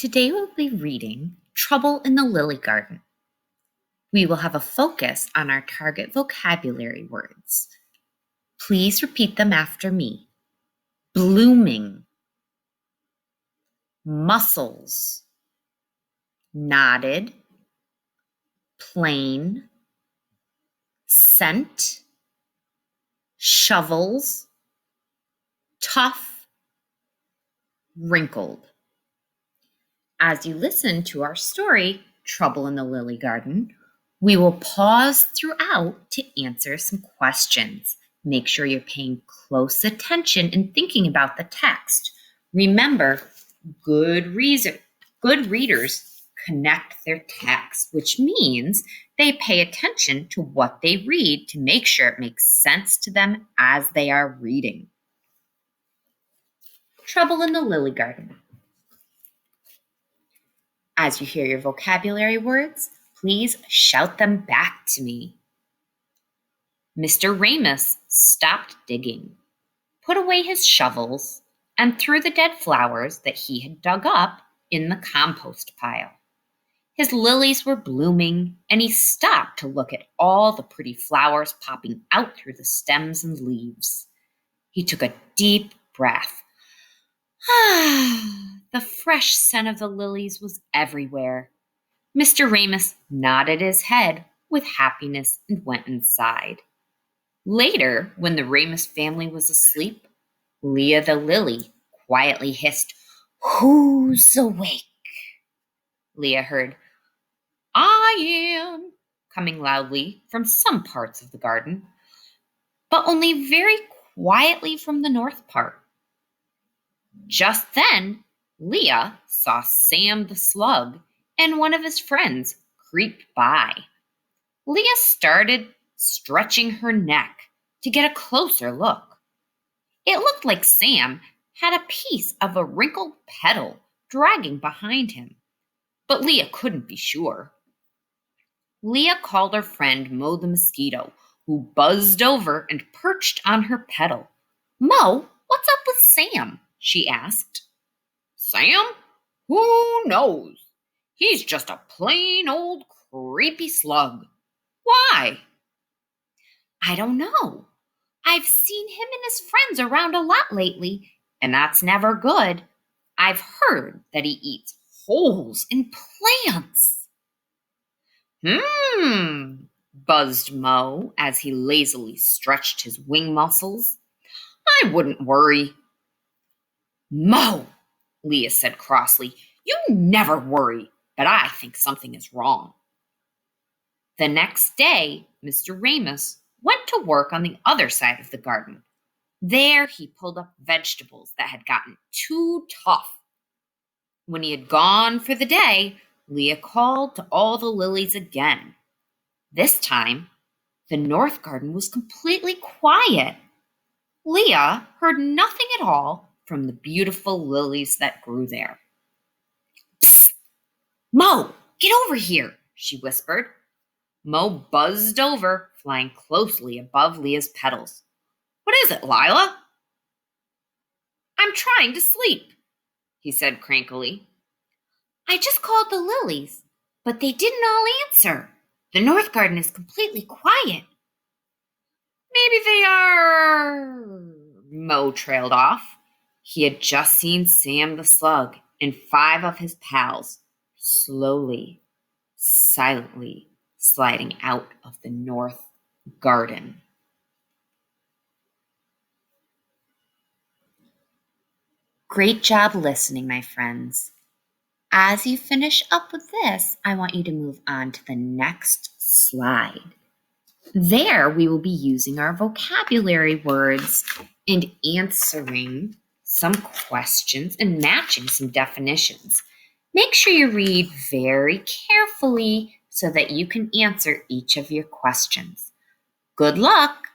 Today we'll be reading Trouble in the Lily Garden. We will have a focus on our target vocabulary words. Please repeat them after me. Blooming, mussels, knotted, plain, scent, shovels, tough, wrinkled. As you listen to our story, Trouble in the Lily Garden, we will pause throughout to answer some questions. Make sure you're paying close attention and thinking about the text. Remember, good readers connect their text, which means they pay attention to what they read to make sure it makes sense to them as they are reading. Trouble in the Lily Garden. As you hear your vocabulary words, please shout them back to me. Mr. Ramus stopped digging, put away his shovels, and threw the dead flowers that he had dug up in the compost pile. His lilies were blooming, and he stopped to look at all the pretty flowers popping out through the stems and leaves. He took a deep breath. The fresh scent of the lilies was everywhere. Mr. Ramus nodded his head with happiness and went inside. Later, when the Ramus family was asleep, Leah the lily quietly hissed, "Who's awake?" Leah heard, "I am," coming loudly from some parts of the garden, but only very quietly from the north part. Just then, Leah saw Sam the slug and one of his friends creep by. Leah started stretching her neck to get a closer look. It looked like Sam had a piece of a wrinkled petal dragging behind him, but Leah couldn't be sure. Leah called her friend Mo the mosquito, who buzzed over and perched on her petal. "Mo, what's up with Sam?" she asked. "Sam? Who knows? He's just a plain old creepy slug. Why?" "I don't know. I've seen him and his friends around a lot lately, and that's never good. I've heard that he eats holes in plants." Buzzed Mo as he lazily stretched his wing muscles. "I wouldn't worry." "Mo," Leah said crossly, "you never worry, but I think something is wrong." The next day, Mr. Ramus went to work on the other side of the garden. There he pulled up vegetables that had gotten too tough. When he had gone for the day, Leah called to all the lilies again. This time, the north garden was completely quiet. Leah heard nothing at all from the beautiful lilies that grew there. "Psst! Mo, get over here," she whispered. Mo buzzed over, flying closely above Leah's petals. "What is it, Lila?" "I'm trying to sleep," he said crankily. "I just called the lilies, but they didn't all answer. The north garden is completely quiet." "Maybe they are..." Mo trailed off. He had just seen Sam the slug and 5 of his pals slowly, silently sliding out of the north garden. Great job listening, my friends. As you finish up with this, I want you to move on to the next slide. There, we will be using our vocabulary words and answering some questions and matching some definitions. Make sure you read very carefully so that you can answer each of your questions. Good luck!